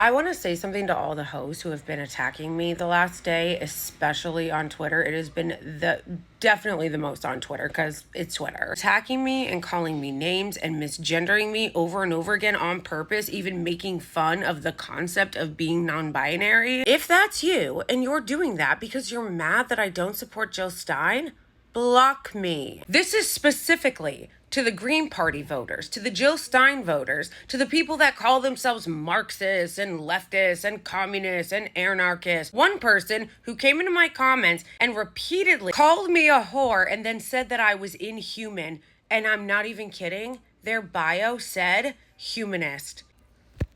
I want to say something to all the hosts who have been attacking me the last day, especially on Twitter. It has been definitely the most on Twitter because it's Twitter. Attacking me and calling me names and misgendering me over and over again on purpose, even making fun of the concept of being non-binary. If that's you and you're doing that because you're mad that I don't support Jill Stein, block me. This is specifically to the Green Party voters, to the Jill Stein voters, to the people that call themselves Marxists and leftists and communists and anarchists. One person who came into my comments and repeatedly called me a whore and then said that I was inhuman, and I'm not even kidding, their bio said humanist.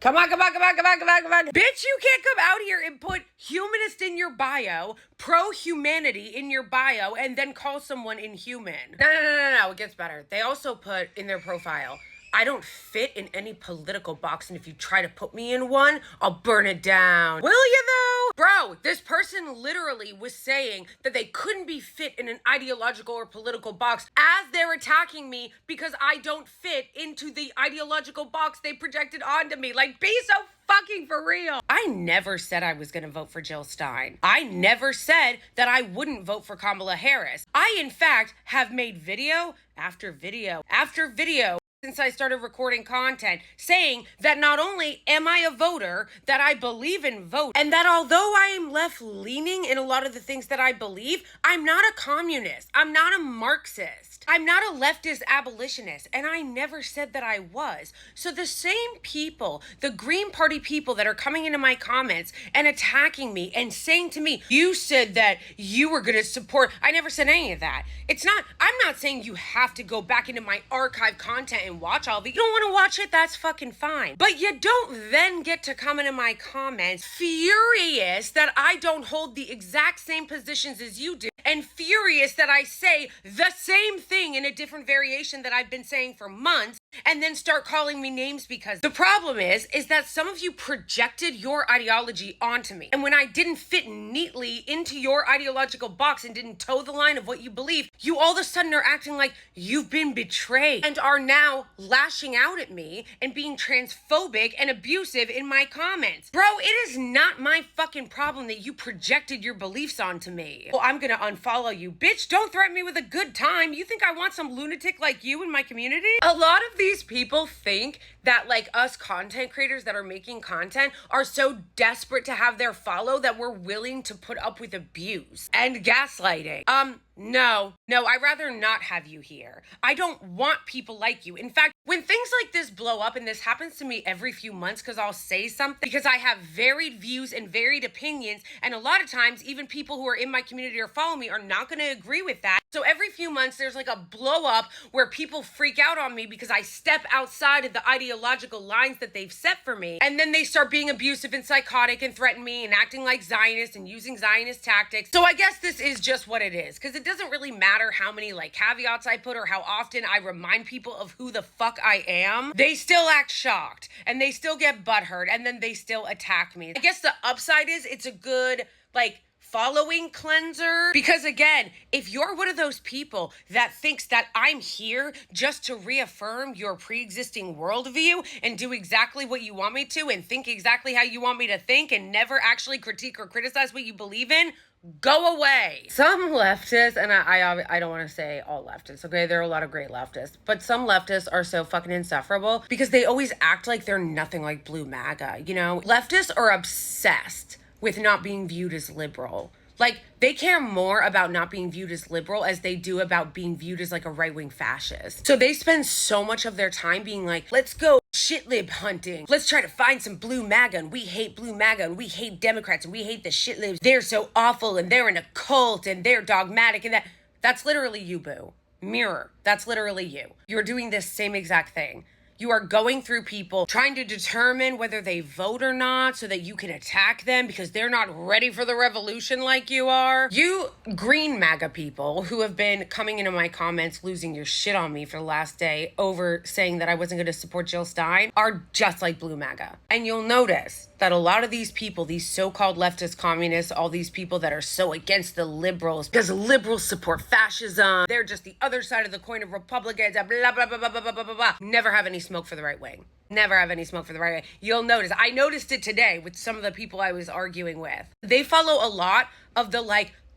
Come on. Bitch, you can't come out here and put humanist in your bio, pro-humanity in your bio, and then call someone inhuman. No. It gets better. They also put in their profile, I don't fit in any political box, and if you try to put me in one, I'll burn it down. Will you though? Bro, this person literally was saying that they couldn't be fit in an ideological or political box as they're attacking me because I don't fit into the ideological box they projected onto me. Like, be so fucking for real. I never said I was gonna vote for Jill Stein. I never said that I wouldn't vote for Kamala Harris. I, in fact, have made video after video after video since I started recording content, saying that not only am I a voter, that I believe in vote, and that although I am left-leaning in a lot of the things that I believe, I'm not a communist. I'm not a Marxist. I'm not a leftist abolitionist, and I never said that I was. So the same people, the Green Party people that are coming into my comments and attacking me and saying to me, you said that you were going to support, I never said any of that. I'm not saying you have to go back into my archive content and watch all of it. You don't want to watch it, that's fucking fine. But you don't then get to come into my comments furious that I don't hold the exact same positions as you do, and furious that I say the same thing in a different variation that I've been saying for months, and then start calling me names because the problem is that some of you projected your ideology onto me. And when I didn't fit neatly into your ideological box and didn't toe the line of what you believe, you all of a sudden are acting like you've been betrayed and are now lashing out at me and being transphobic and abusive in my comments. Bro, it is not my fucking problem that you projected your beliefs onto me. Well, I'm gonna unfollow you. Bitch, don't threaten me with a good time. You think I want some lunatic like you in my community? A lot of these people think that like us content creators that are making content are so desperate to have their follow that we're willing to put up with abuse and gaslighting. No, I'd rather not have you here. I don't want people like you. In fact, when things like this blow up, and this happens to me every few months because I'll say something, because I have varied views and varied opinions, and a lot of times even people who are in my community or follow me are not going to agree with that. So every few months there's like a blow up where people freak out on me because I step outside of the ideological lines that they've set for me, and then they start being abusive and psychotic and threaten me and acting like Zionists and using Zionist tactics. So I guess this is just what it is, because it doesn't really matter how many like caveats I put or how often I remind people of who the fuck I am. They still act shocked and they still get butthurt and then they still attack me. I guess the upside is it's a good like following cleanser, because again, if you're one of those people that thinks that I'm here just to reaffirm your pre-existing worldview and do exactly what you want me to and think exactly how you want me to think and never actually critique or criticize what you believe in, go away. Some leftists, and I don't want to say all leftists, okay? There are a lot of great leftists, but some leftists are so fucking insufferable because they always act like they're nothing like blue MAGA, you know? Leftists are obsessed with not being viewed as liberal. Like, they care more about not being viewed as liberal as they do about being viewed as like a right-wing fascist. So they spend so much of their time being like, let's go shit lib hunting. Let's try to find some blue MAGA, and we hate blue MAGA, and we hate Democrats, and we hate the shit libs. They're so awful, and they're in a cult, and they're dogmatic, and that's literally you, boo. Mirror, that's literally you. You're doing this same exact thing. You are going through people trying to determine whether they vote or not so that you can attack them because they're not ready for the revolution like you are. You green MAGA people who have been coming into my comments losing your shit on me for the last day over saying that I wasn't going to support Jill Stein are just like blue MAGA. And you'll notice that a lot of these people, these so-called leftist communists, all these people that are so against the liberals because liberals support fascism, they're just the other side of the coin of Republicans, blah, blah, blah, blah, blah, blah, blah, blah. Never have any smoke for the right wing. Never have any smoke for the right wing. You'll notice, I noticed it today with some of the people I was arguing with. They follow a lot of the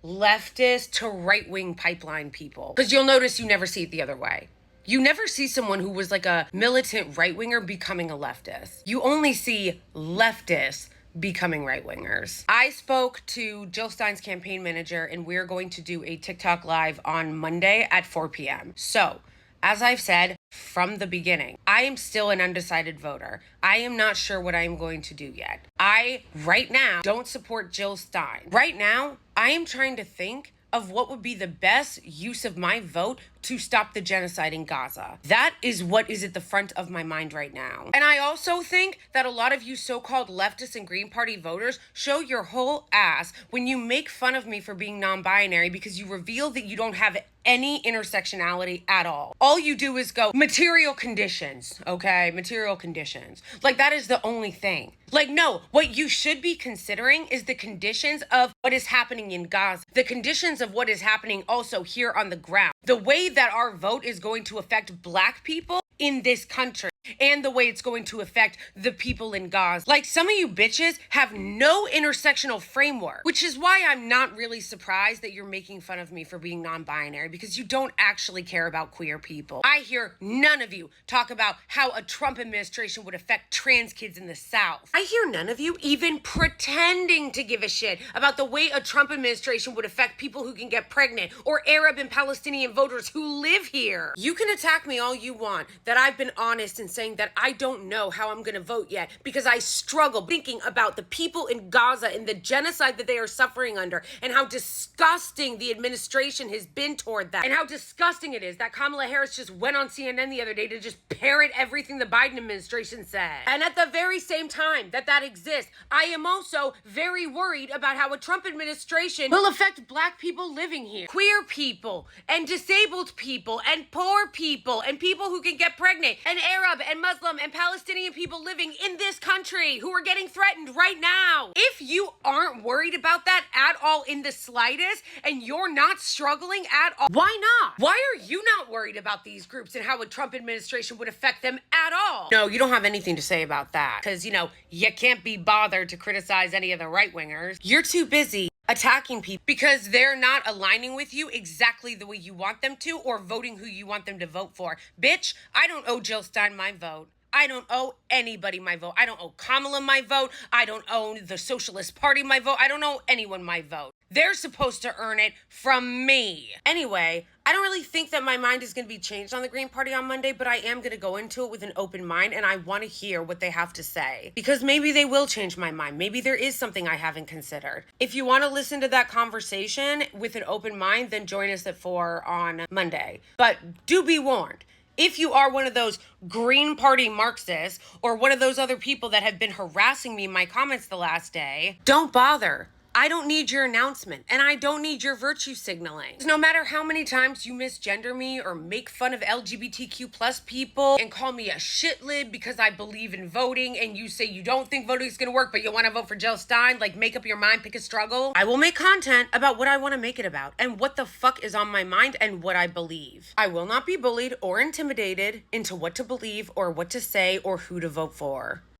leftist to right-wing pipeline people. Because you'll notice you never see it the other way. You never see someone who was a militant right-winger becoming a leftist. You only see leftists becoming right-wingers. I spoke to Jill Stein's campaign manager, and we're going to do a TikTok live on Monday at 4 p.m. So, as I've said from the beginning, I am still an undecided voter. I am not sure what I am going to do yet. I, right now, don't support Jill Stein. Right now, I am trying to think of what would be the best use of my vote to stop the genocide in Gaza. That is what is at the front of my mind right now. And I also think that a lot of you so-called leftists and Green Party voters show your whole ass when you make fun of me for being non-binary because you reveal that you don't have any intersectionality at all. All you do is go, material conditions, okay? Material conditions. That is the only thing. No, what you should be considering is the conditions of what is happening in Gaza. The conditions of what is happening also here on the ground. The way that our vote is going to affect Black people in this country and the way it's going to affect the people in Gaza. Some of you bitches have no intersectional framework, which is why I'm not really surprised that you're making fun of me for being non-binary because you don't actually care about queer people. I hear none of you talk about how a Trump administration would affect trans kids in the South. I hear none of you even pretending to give a shit about the way a Trump administration would affect people who can get pregnant or Arab and Palestinian voters who live here. You can attack me all you want that I've been honest in saying that I don't know how I'm going to vote yet because I struggle thinking about the people in Gaza and the genocide that they are suffering under and how disgusting the administration has been toward that and how disgusting it is that Kamala Harris just went on CNN the other day to just parrot everything the Biden administration said. And at the very same time that exists, I am also very worried about how a Trump administration will affect Black people living here, queer people and disabled people and poor people and people who can get pregnant and Arab and Muslim and Palestinian people living in this country who are getting threatened right now. If you aren't worried about that at all in the slightest and you're not struggling at all, why not? Why are you not worried about these groups and how a Trump administration would affect them at all? No, you don't have anything to say about that because, you can't be bothered to criticize any of the right-wingers. You're too busy attacking people because they're not aligning with you exactly the way you want them to or voting who you want them to vote for. Bitch, I don't owe Jill Stein my vote. I don't owe anybody my vote. I don't owe Kamala my vote. I don't owe the Socialist Party my vote. I don't owe anyone my vote. They're supposed to earn it from me. Anyway, I don't really think that my mind is going to be changed on the Green Party on Monday, but I am going to go into it with an open mind and I want to hear what they have to say because maybe they will change my mind. Maybe there is something I haven't considered. If you want to listen to that conversation with an open mind, then join us at 4 on Monday. But do be warned. If you are one of those Green Party Marxists or one of those other people that have been harassing me in my comments the last day, don't bother. I don't need your announcement, and I don't need your virtue signaling. No matter how many times you misgender me or make fun of LGBTQ plus people and call me a shitlib because I believe in voting and you say you don't think voting is going to work, but you want to vote for Jill Stein, make up your mind, pick a struggle. I will make content about what I want to make it about and what the fuck is on my mind and what I believe. I will not be bullied or intimidated into what to believe or what to say or who to vote for.